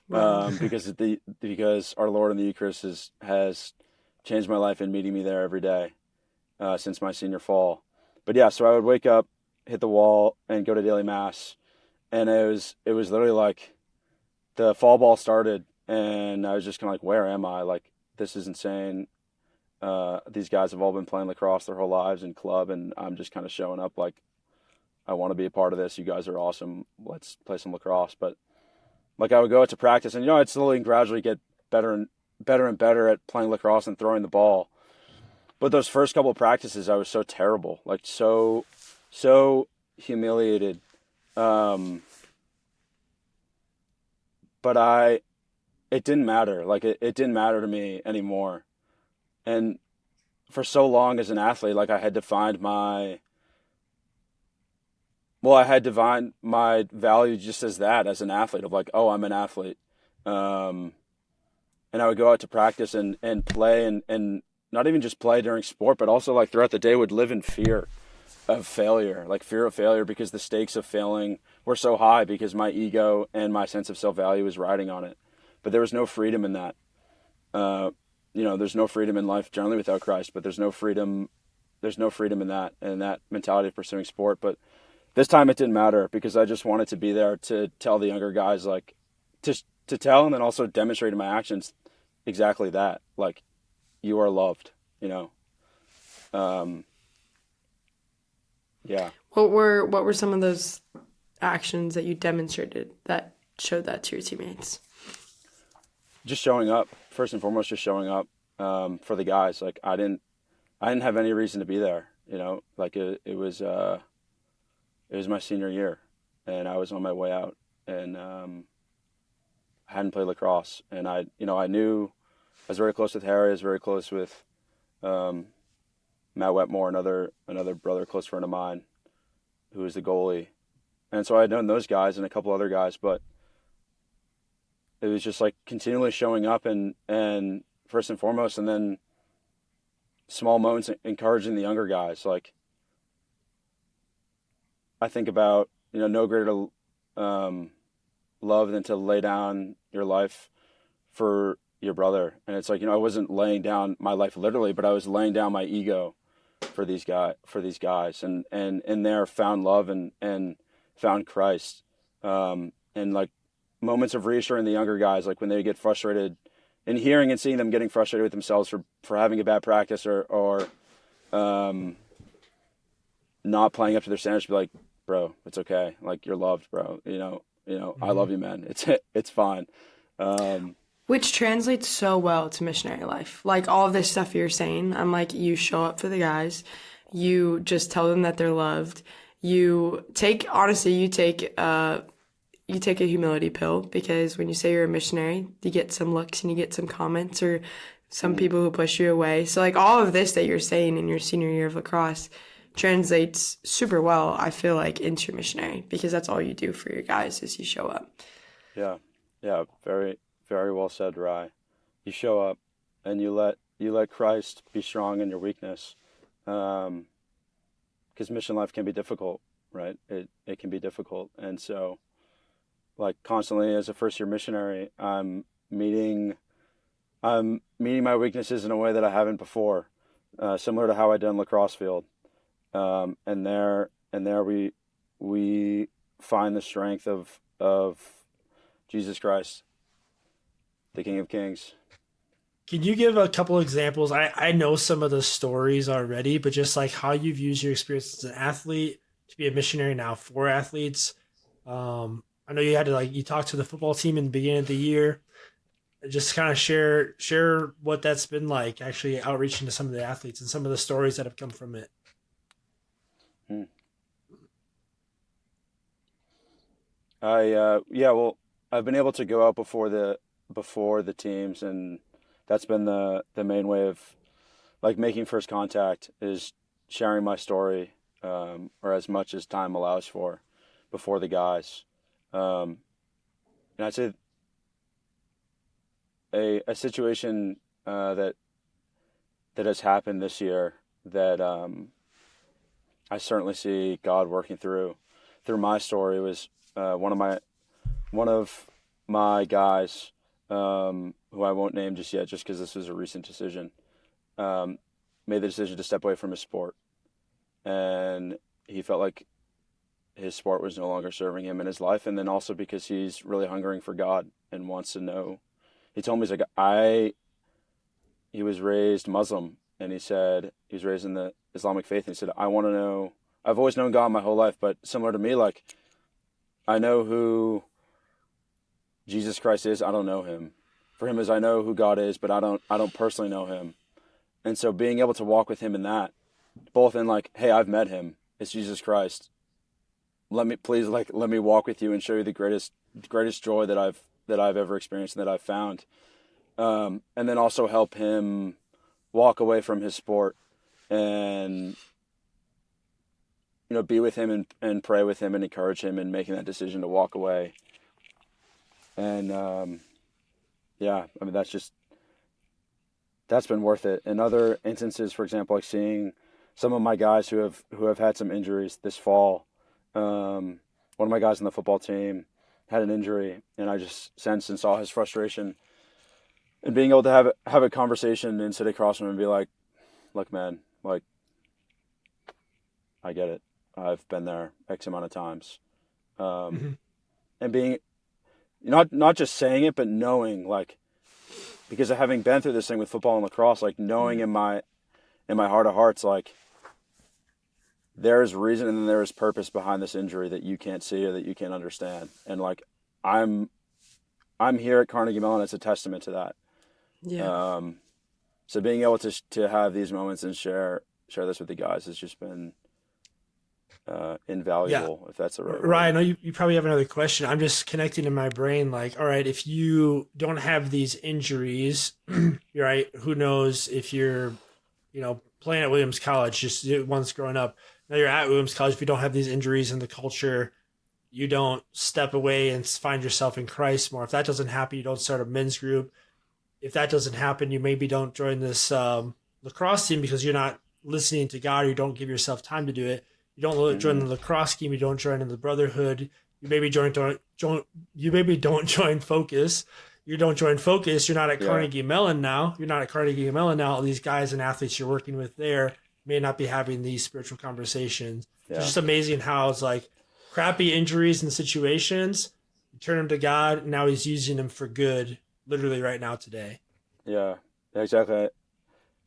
Wow. Because our Lord in the Eucharist has changed my life and meeting me there every day since my senior fall. But yeah, so I would wake up, hit the wall, and go to daily mass. And it was literally like the fall ball started, and I was just kind of like, where am I? Like, this is insane. These guys have all been playing lacrosse their whole lives in club, and I'm just kind of showing up like, I want to be a part of this. You guys are awesome. Let's play some lacrosse. But like, I would go out to practice, and I'd slowly and gradually get better and better at playing lacrosse and throwing the ball. But those first couple of practices, I was so terrible, like so humiliated. But it didn't matter. Like, it didn't matter to me anymore. And for so long as an athlete, like, I had defined my value just as that, as an athlete, of like, oh, I'm an athlete. And I would go out to practice and play and not even just play during sport, but also like throughout the day would live in fear of failure, because the stakes of failing were so high, because my ego and my sense of self-value was riding on it. But there was no freedom in that. There's no freedom in life generally without Christ, but there's no freedom in that mentality of pursuing sport. But this time it didn't matter, because I just wanted to be there to tell the younger guys, like, to tell, and then also demonstrate in my actions exactly that, like, you are loved, Yeah. What were some of those actions that you demonstrated that showed that to your teammates? Just showing up, first and foremost, for the guys. Like, I didn't have any reason to be there, like it was my senior year, and I was on my way out, and I hadn't played lacrosse, and I knew I was very close with Harry. I was very close with Matt Wetmore, another brother, close friend of mine, who was the goalie. And so I had known those guys and a couple other guys, but it was just like continually showing up and first and foremost, and then small moments encouraging the younger guys. Like, I think about, no greater love than to lay down your life for your brother. And it's like, I wasn't laying down my life literally, but I was laying down my ego for these guys, and in there found love and found Christ. And like moments of reassuring the younger guys, like when they get frustrated, and hearing and seeing them getting frustrated with themselves for having a bad practice or not playing up to their standards, be like, bro, it's okay. Like, you're loved, bro. I love you, man. It's fine. Which translates so well to missionary life. Like all of this stuff you're saying, I'm like, you show up for the guys, you just tell them that they're loved. You take a humility pill, because when you say you're a missionary, you get some looks and you get some comments or some people who push you away. So like all of this that you're saying in your senior year of lacrosse translates super well, I feel like, into your missionary, because that's all you do for your guys is you show up. Yeah. Very, very well said, Ry. You show up and you let Christ be strong in your weakness. Because mission life can be difficult, right? It can be difficult. And so, like, constantly as a first-year missionary, I'm meeting my weaknesses in a way that I haven't before, similar to how I did in lacrosse field. And there we find the strength of Jesus Christ, the King of Kings. Can you give a couple examples? I know some of the stories already, but just like how you've used your experience as an athlete to be a missionary now for athletes. I know you had to you talked to the football team in the beginning of the year. Just kind of share what that's been like, actually outreaching to some of the athletes and some of the stories that have come from it. I've been able to go out before the teams, and that's been the main way of like making first contact, is sharing my story, or as much as time allows for, before the guys. And I'd say a situation that has happened this year that I certainly see God working through my story was one of my guys, who I won't name just yet, just because this was a recent decision, made the decision to step away from his sport, and he felt like his sport was no longer serving him in his life, and then also because he's really hungering for God and wants to know. He told me, he's like, he was raised Muslim, and he said he was raised in the Islamic faith, and he said, I want to know, I've always known God my whole life, but similar to me, like, I know who Jesus Christ is, I don't know him. For him is, I know who God is, but I don't personally know him. And so being able to walk with him in that, both in like, hey, I've met him, it's Jesus Christ. Let me walk with you and show you the greatest joy that I've ever experienced and that I've found. And then also help him walk away from his sport and, be with him and pray with him and encourage him in making that decision to walk away. And, that's been worth it. In other instances, for example, like seeing some of my guys who have had some injuries this fall. One of my guys on the football team had an injury, and I just sensed and saw his frustration. And being able to have a conversation and sit across from him and be like, look, man, like, I get it. I've been there X amount of times. And being, not just saying it, but knowing, like, because of having been through this thing with football and lacrosse, like knowing in my heart of hearts, like, there is reason and there is purpose behind this injury that you can't see or that you can't understand. And like, I'm here at Carnegie Mellon. It's a testament to that. Yeah. So being able to have these moments and share this with the guys has just been invaluable. If that's the right word. Ryan, I know you probably have another question. I'm just connecting in my brain, like, all right, if you don't have these injuries, you're right, who knows if you're, playing at Williams College, just once growing up. Now you're at Williams College, if you don't have these injuries in the culture, you don't step away and find yourself in Christ more. If that doesn't happen, you don't start a men's group. If that doesn't happen, you maybe don't join this lacrosse team because you're not listening to God, or you don't give yourself time to do it. You don't join the lacrosse team. You don't join in the brotherhood. You maybe don't join Focus. You don't join Focus. You're not at Carnegie Mellon now. All these guys and athletes you're working with there may not be having these spiritual conversations. Yeah. It's just amazing how it's like crappy injuries and situations, you turn them to God, and now he's using them for good, literally right now today. Yeah, exactly.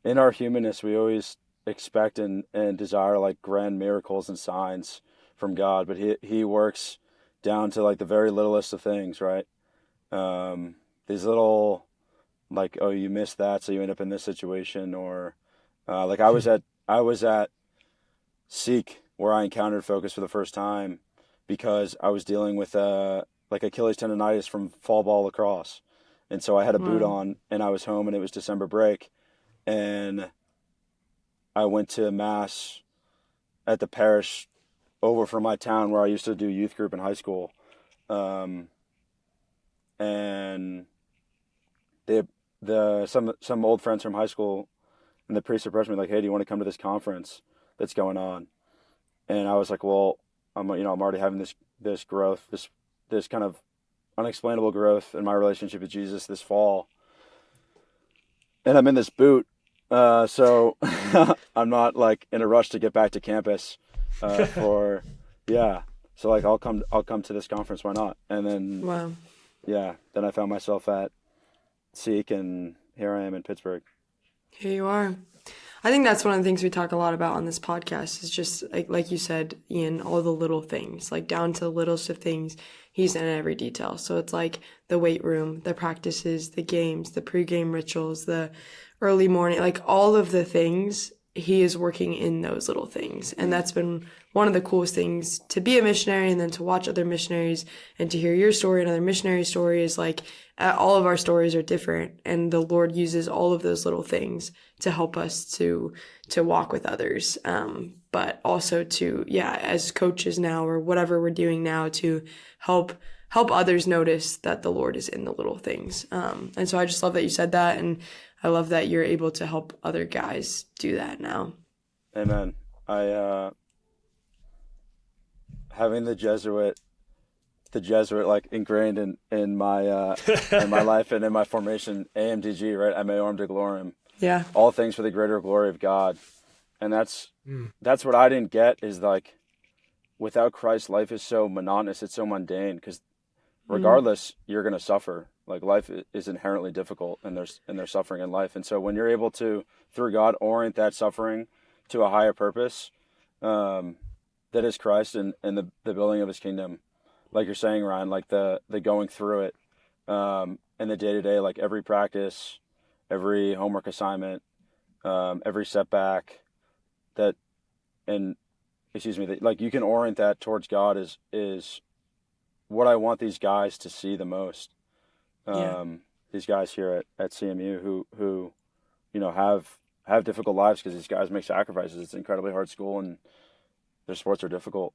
In our humanness, we always expect and desire like grand miracles and signs from God, but he works down to like the very littlest of things, right? These little, like, oh, you missed that, so you end up in this situation, or like I was at Seek where I encountered Focus for the first time because I was dealing with like Achilles tendonitis from fall ball lacrosse, and so I had a boot on, and I was home, and it was December break, and I went to mass at the parish over from my town where I used to do youth group in high school. And some old friends from high school, and the priest approached me like, hey, do you want to come to this conference that's going on? And I was like, well, I'm already having this growth, this kind of unexplainable growth in my relationship with Jesus this fall. And I'm in this boot. So I'm not like in a rush to get back to campus, so like I'll come to this conference. Why not? And then, then I found myself at Seek, and here I am in Pittsburgh. Here you are. I think that's one of the things we talk a lot about on this podcast is just like you said, Ian, all the little things, like down to the littlest of things. He's in every detail. So it's like the weight room, the practices, the games, the pregame rituals, the early morning, like all of the things. He is working in those little things. And that's been one of the coolest things to be a missionary, and then to watch other missionaries and to hear your story and other missionary stories. Like all of our stories are different, and the Lord uses all of those little things to help us to walk with others. But also to, as coaches now or whatever we're doing now, to help others notice that the Lord is in the little things. And so I just love that you said that. And I love that you're able to help other guys do that now. Amen. I having the Jesuit like ingrained in my in my life and in my formation, AMDG, right? Meorum de Gloriam. Yeah. All things for the greater glory of God. And that's what I didn't get, is like without Christ, life is so monotonous, it's so mundane, because regardless, you're going to suffer. Like life is inherently difficult, and there's suffering in life. And so when you're able to, through God, orient that suffering to a higher purpose, that is Christ and the building of his kingdom, like you're saying, Ryan, like the going through it, and the day-to-day, like every practice, every homework assignment, every setback, like you can orient that towards God is what I want these guys to see the most. These guys here at CMU who have difficult lives, because these guys make sacrifices. It's an incredibly hard school, and their sports are difficult.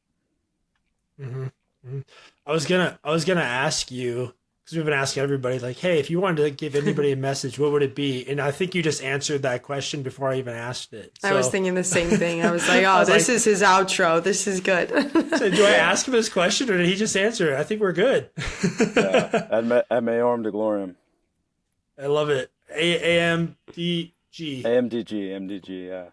Mm-hmm. Mm-hmm. I was gonna ask you, because we've been asking everybody, like, hey, if you wanted to give anybody a message, what would it be? And I think you just answered that question before I even asked it. So, I was thinking the same thing. I was like, this is his outro. This is good. So do I ask him this question, or did he just answer it? I think we're good. Ad Meorum de Gloriam. I love it. AMDG. AMDG, yeah.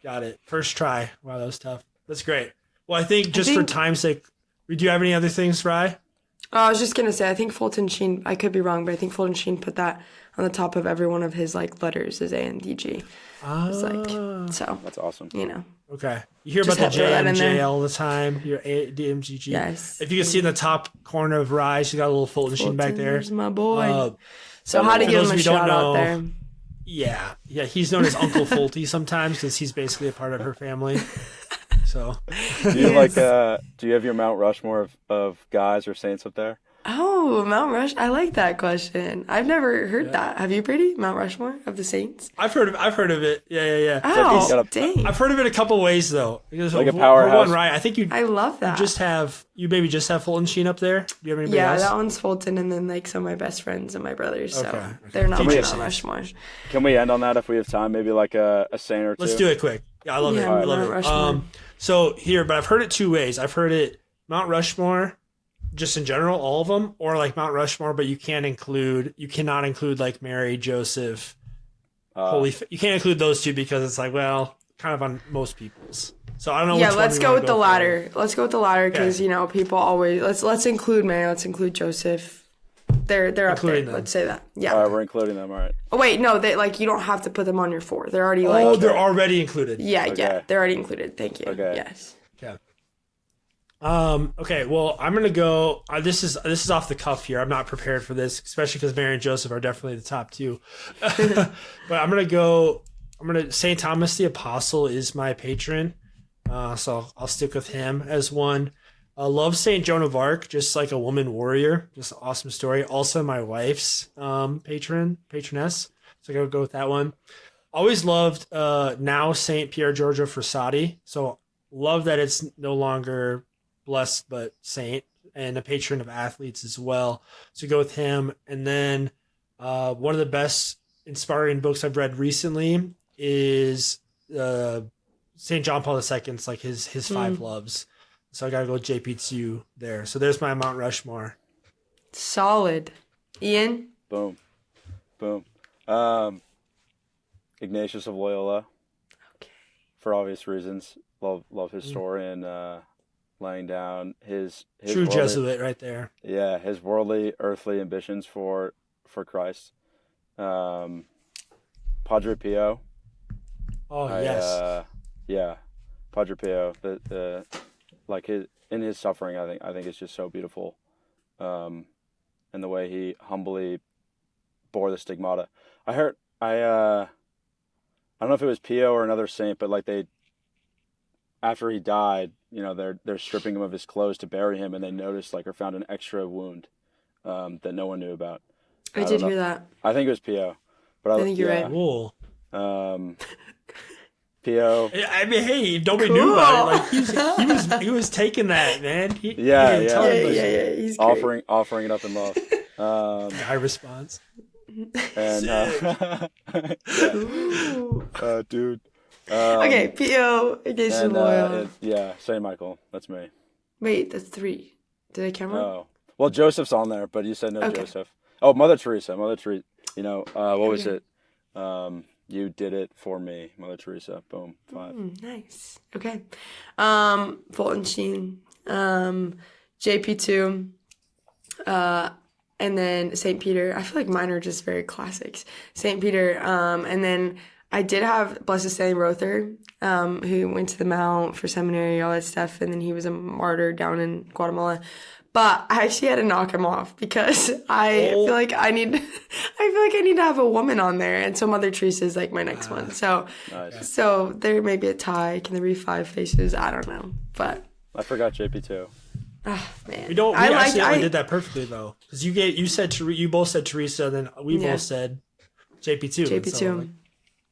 Got it. First try. Wow, that was tough. That's great. Well, I think for time's sake, do you have any other things, Ry? I was just going to say, I think Fulton Sheen, I could be wrong, but I think Fulton Sheen put that on the top of every one of his like letters is AMDG. So that's awesome. Okay. You hear about the JMJ all the time. Your DMGG. Yes. If you can see in the top corner of Ry, she's got a little Fulton Sheen back there. There's my boy. So how to give him a shout out there? Yeah. He's known as Uncle Fulty sometimes, because he's basically a part of her family. So, do you have your Mount Rushmore of guys or saints up there? Oh, Mount Rush! I like that question. I've never heard that. Have you, Brady? Mount Rushmore of the saints? I've heard of it. Yeah. Oh, dang! I've heard of it a couple ways though. Because like a powerhouse. Right? I think I love that. You maybe just have Fulton Sheen up there. Do you have anybody else? Yeah, that one's Fulton, and then like some of my best friends and my brothers. Okay. So they're not Mount Rushmore. Can we end on that if we have time? Maybe like a saint or two. Let's do it quick. Yeah, I love it. I love it. So here, but I've heard it two ways. I've heard it Mount Rushmore, just in general, all of them, or like Mount Rushmore, but you cannot include like Mary, Joseph, you can't include those two, because it's like, well, kind of on most people's. So I don't know. Yeah, let's go with the latter. Let's go with the latter, because people always let's include Mary, let's include Joseph. They're up there. Including them. Let's say that. Yeah. All right, we're including them. All right. Oh, wait, no, they like you don't have to put them on your 4. They're already they're already included. Yeah, Okay. they're already included. Thank you. Okay. Yes. Okay. Okay. Well, I'm gonna go. This is off the cuff here. I'm not prepared for this, especially because Mary and Joseph are definitely the top 2. But I'm gonna go. St. Thomas the Apostle is my patron, so I'll stick with him as one. Love St. Joan of Arc, just like a woman warrior, just an awesome story. Also, my wife's patroness, so I gotta go with that one. Always loved now St. Pier Giorgio Frassati, so love that it's no longer blessed but saint, and a patron of athletes as well. So go with him. And then one of the best inspiring books I've read recently is St. John Paul II's, like his 5 loves. So I got to go JP2 there. So there's my Mount Rushmore. Solid. Ian? Boom. Ignatius of Loyola. Okay. For obvious reasons. Love his story and laying down his True worldly, Jesuit right there. Yeah, his worldly, earthly ambitions for Christ. Padre Pio. Oh, yes. Yeah, Padre Pio. The like in his suffering, I think it's just so beautiful, and the way he humbly bore the stigmata. I don't know if it was Pio or another saint, but like after he died, they're stripping him of his clothes to bury him, and they noticed or found an extra wound that no one knew about. I did hear that. I think it was Pio, but I think you're right. Cool. Pio. I mean, hey, don't be new about it. Like he was taking that, man. Yeah. He's great. offering it up in love. High response. And dude. Okay, Pio, Ignatius of Loyola. St. Michael. That's me. Wait, that's 3. Did I count wrong? Oh, well, Joseph's on there, but you said no. Okay. Joseph. Oh, Mother Teresa. What was it? You did it for me, Mother Teresa. Boom, 5. Nice. Okay. Fulton JP2, and then St. Peter. I feel like mine are just very classics. St. Peter, and then I did have Blessed Stanley Rother, who went to the Mount for seminary, all that stuff, and then he was a martyr down in Guatemala. But I actually had to knock him off because I feel like I need to have a woman on there, and so Mother Teresa is like my next one. So, nice. So there may be a tie. Can there be 5 faces? I don't know, but I forgot JP2. Oh man, we accidentally did that perfectly though, because you both said Teresa, then we both said JP2. JP2.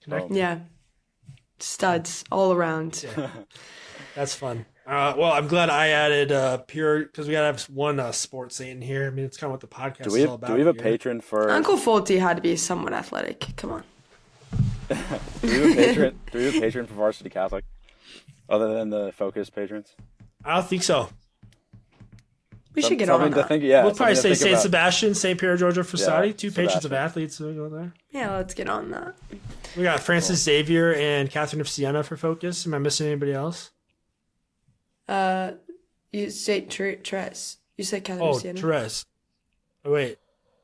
So, yeah, studs all around. Yeah. That's fun. Well, I'm glad I added Pure, because we gotta have one sports saint in here. I mean, it's kind of what the podcast is all about. Do we have a patron for Uncle Folty? Had to be somewhat athletic. Come on. Do we have a patron for Varsity Catholic, other than the Focus patrons? I don't think so. We should get on that. We'll probably say St. Sebastian, St. Pier Giorgio Frassati, 2 patrons of athletes. So we'll go there. Yeah, let's get on that. We got Francis Xavier and Catherine of Siena for Focus. Am I missing anybody else? You say Therese. You said Catherine of Siena. Oh, Therese. Oh, wait.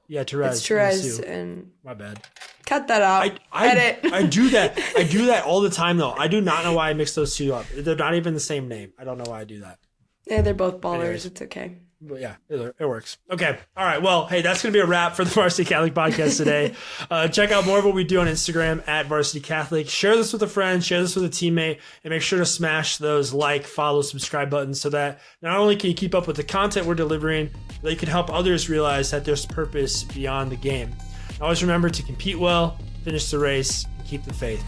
Yeah, Therese. It's Therese and... My bad. Cut that out. Edit. I do that. I do that all the time, though. I do not know why I mix those 2 up. They're not even the same name. I don't know why I do that. Yeah, they're both ballers. Anyways. It's okay. But yeah, it works. Okay. All right. Well, hey, that's going to be a wrap for the Varsity Catholic Podcast today. Check out more of what we do on Instagram at Varsity Catholic. Share this with a friend, share this with a teammate, and make sure to smash those like, follow, subscribe buttons so that not only can you keep up with the content we're delivering, but you can help others realize that there's purpose beyond the game. Always remember to compete well, finish the race, and keep the faith.